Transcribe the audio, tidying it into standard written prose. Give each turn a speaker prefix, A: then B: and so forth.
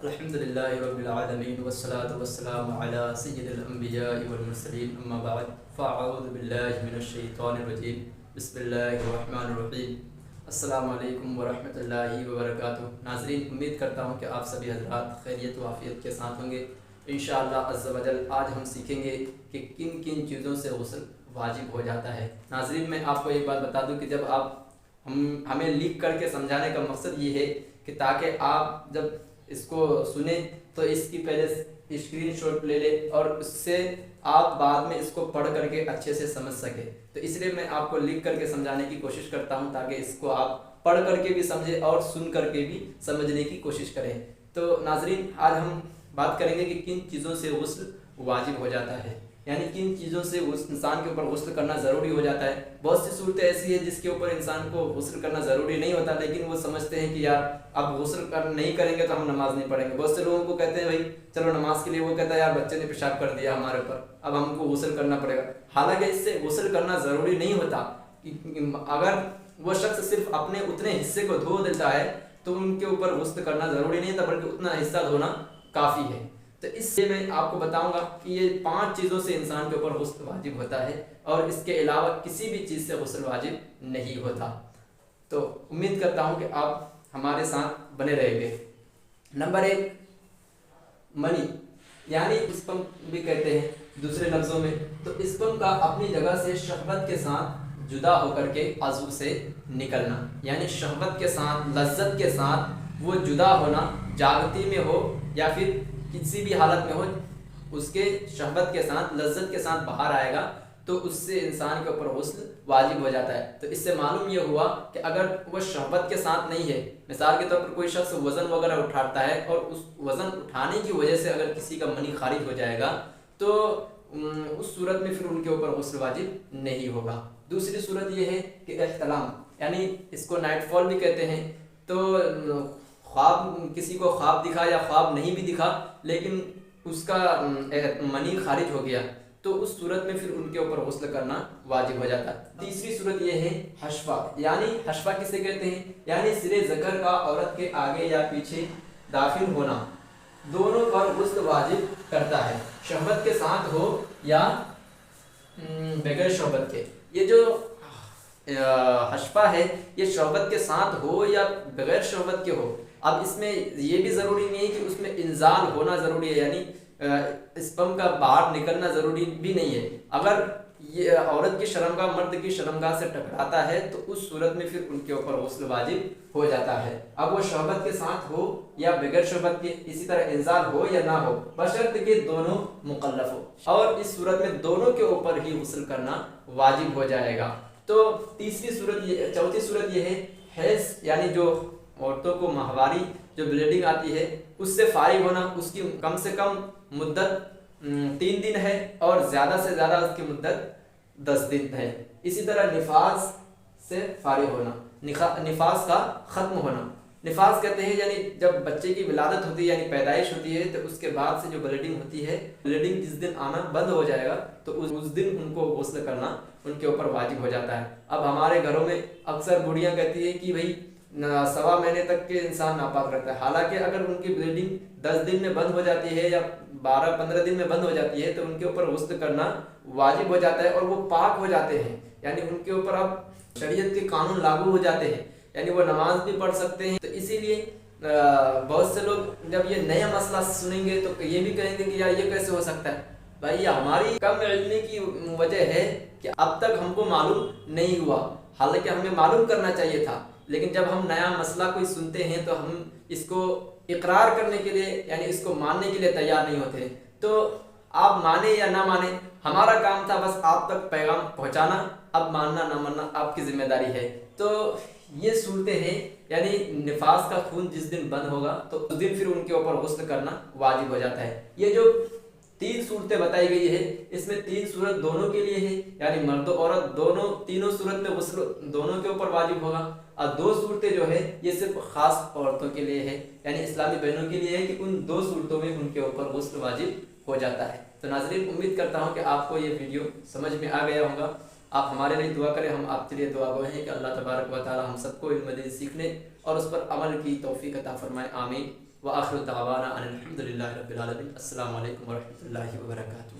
A: الحمدللہ رب العالمین والصلاة والسلام علی سید الانبیاء والمرسلین اما بعد فاعوذ باللہ من الشیطان الرجیم بسم اللہ الرحمن الرحیم السلام علیکم ورحمۃ اللہ وبرکاتہ۔ ناظرین، امید کرتا ہوں کہ آپ سبھی حضرات خیریت و عافیت کے ساتھ ہوں گے۔ انشاءاللہ عز و جل آج ہم سیکھیں گے کہ کن کن چیزوں سے غسل واجب ہو جاتا ہے۔ ناظرین، میں آپ کو ایک بات بتا دوں کہ جب ہمیں لکھ کر کے سمجھانے کا مقصد یہ ہے کہ تاکہ آپ جب اس کو سنیں تو اس کی پہلے اسکرین شاٹ لے لیں اور اس سے آپ بعد میں اس کو پڑھ کر کے اچھے سے سمجھ سکیں۔ تو اس لیے میں آپ کو لکھ کر کے سمجھانے کی کوشش کرتا ہوں تاکہ اس کو آپ پڑھ کر کے بھی سمجھیں اور سن کر کے بھی سمجھنے کی کوشش کریں۔ تو ناظرین، آج ہم بات کریں گے کہ کن چیزوں سے غسل واجب ہو جاتا ہے، یعنی کن چیزوں سے انسان کے اوپر غسل کرنا ضروری ہو جاتا ہے۔ بہت سی صورتیں ایسی ہیں جس کے اوپر انسان کو غسل کرنا ضروری نہیں ہوتا، لیکن وہ سمجھتے ہیں کہ یار اب غسل نہیں کریں گے تو ہم نماز نہیں پڑھیں گے۔ بہت سے لوگوں کو کہتے ہیں بھائی چلو نماز کے لیے، وہ کہتا ہے یار بچے نے پیشاب کر دیا ہمارے اوپر، اب ہم کو غسل کرنا پڑے گا۔ حالانکہ اس سے غسل کرنا ضروری نہیں ہوتا۔ اگر وہ شخص صرف اپنے اتنے حصے کو دھو دیتا ہے تو ان کے اوپر غسل کرنا ضروری نہیں تھا، بلکہ اتنا حصہ دھونا کافی ہے۔ تو اس سے میں آپ کو بتاؤں گا کہ یہ 5 چیزوں سے انسان کے اوپر غسل واجب ہوتا ہے اور اس کے علاوہ کسی بھی چیز سے غسل واجب نہیں ہوتا۔ تو امید کرتا ہوں کہ آپ ہمارے ساتھ بنے رہیں گے۔ نمبر 1، منی، یعنی اسپم بھی کہتے ہیں دوسرے لفظوں میں۔ تو اسپم کا اپنی جگہ سے شہوت کے ساتھ جدا ہو کر کے عضو سے نکلنا، یعنی شہوت کے ساتھ، لذت کے ساتھ وہ جدا ہونا، جاگتی میں ہو یا پھر کسی بھی حالت میں ہو، اس کے شہوت کے ساتھ، لذت کے ساتھ باہر آئے گا تو اس سے انسان کے اوپر غسل واجب ہو جاتا ہے۔ تو اس سے معلوم یہ ہوا کہ اگر وہ شہوت کے ساتھ نہیں ہے، مثال کے طور پر کوئی شخص وزن وغیرہ اٹھاتا ہے اور اس وزن اٹھانے کی وجہ سے اگر کسی کا منی خارج ہو جائے گا تو اس صورت میں پھر ان کے اوپر غسل واجب نہیں ہوگا۔ دوسری صورت یہ ہے کہ احتلام، یعنی اس کو نائٹ فال بھی کہتے ہیں۔ تو خواب، کسی کو خواب دکھا یا خواب نہیں بھی دکھا لیکن اس کا منی خارج ہو گیا تو اس صورت میں پھر ان کے اوپر غسل کرنا واجب ہو جاتا ہے۔ تیسری صورت یہ ہے حشفہ، یعنی حشفہ کسے کہتے ہیں؟ یعنی سرے ذکر کا عورت کے آگے یا پیچھے داخل ہونا، دونوں پر غسل واجب کرتا ہے، شہوت کے ساتھ ہو یا بغیر شہوت کے۔ یہ جو حشفہ ہے یہ شہوت کے ساتھ ہو یا بغیر شہوت کے ہو۔ اب اس میں یہ بھی ضروری نہیں ہے کہ اس میں انزال ہونا ضروری ہے، یعنی اسپم کا باہر نکلنا ضروری بھی نہیں ہے۔ اگر یہ عورت کی شرمگاہ مرد کی شرمگاہ سے ٹکراتا ہے تو اس صورت میں پھر ان کے اوپر غسل واجب ہو جاتا ہے، اب وہ شہوت کے ساتھ ہو یا بغیر شہوت کے۔ اسی طرح انزال ہو یا نہ ہو، بشرط کہ دونوں مکلف ہو، اور اس صورت میں دونوں کے اوپر ہی غسل کرنا واجب ہو جائے گا۔ تو چوتھی صورت یہ ہے حیض، یعنی جو عورتوں کو ماہواری جو بلیڈنگ آتی ہے اس سے فارغ ہونا، اس کی کم سے کم مدت 3 دن ہے اور زیادہ سے زیادہ اس کی مدت 10 دن ہے۔ اسی طرح نفاس سے فارغ ہونا، نفاس کا ختم ہونا۔ نفاس کہتے ہیں یعنی جب بچے کی ولادت ہوتی ہے، یعنی پیدائش ہوتی ہے، تو اس کے بعد سے جو بلیڈنگ ہوتی ہے، بلیڈنگ جس دن آنا بند ہو جائے گا تو اس دن ان کو غسل کرنا ان کے اوپر واجب ہو جاتا ہے۔ اب ہمارے گھروں میں اکثر بوڑھیاں کہتی ہیں کہ بھائی 1.25 مہینے تک کے انسان ناپاک رہتا ہے، حالانکہ اگر ان کی بلیڈنگ 10 دن میں بند ہو جاتی ہے یا 12-15 دن میں بند ہو جاتی ہے تو ان کے اوپر غسل کرنا واجب ہو جاتا ہے اور وہ پاک ہو جاتے ہیں، یعنی ان کے اوپر اب شریعت کے قانون لاگو ہو جاتے ہیں، یعنی وہ نماز بھی پڑھ سکتے ہیں۔ تو اسی لیے بہت سے لوگ جب یہ نیا مسئلہ سنیں گے تو یہ بھی کہیں گے کہ یار یہ کیسے ہو سکتا ہے؟ بھائی ہماری کم علمی کی وجہ ہے کہ اب تک ہم کو معلوم نہیں ہوا، حالانکہ ہمیں معلوم کرنا چاہیے تھا، لیکن جب ہم نیا مسئلہ کوئی سنتے ہیں تو ہم اس کو اقرار کرنے کے لیے، یعنی اس کو ماننے کے لیے تیار نہیں ہوتے۔ تو آپ مانیں یا نہ مانیں، ہمارا کام تھا بس آپ تک پیغام پہنچانا، اب ماننا نہ ماننا آپ کی ذمہ داری ہے۔ تو یہ صورتیں ہیں، یعنی نفاس کا خون جس دن بند ہوگا تو اس دن پھر ان کے اوپر غسل کرنا واجب ہو جاتا ہے۔ یہ جو 3 صورتیں بتائی گئی ہے اس میں 3 صورت دونوں کے لیے ہے، یعنی مرد و عورت تینوں صورت میں غسل دونوں کے اوپر واجب ہوگا، اور 2 صورتیں جو ہے یہ صرف خاص عورتوں کے لیے ہے، یعنی اسلامی بہنوں کے لیے ہے کہ ان 2 صورتوں میں ان کے اوپر غسل واجب ہو جاتا ہے۔ تو ناظرین، امید کرتا ہوں کہ آپ کو یہ ویڈیو سمجھ میں آ گیا ہوگا۔ آپ ہمارے لیے دعا کریں، ہم آپ کے لیے دعا گو ہیں کہ اللہ تبارک و تعالی ہم سب کو علم دین سیکھنے اور اس پر عمل کی توفیق عطا فرمائے، آمین۔ وآخر دعوانا ان الحمد للہ رب العالمین. السلام علیکم ورحمۃ اللہ وبرکاتہ.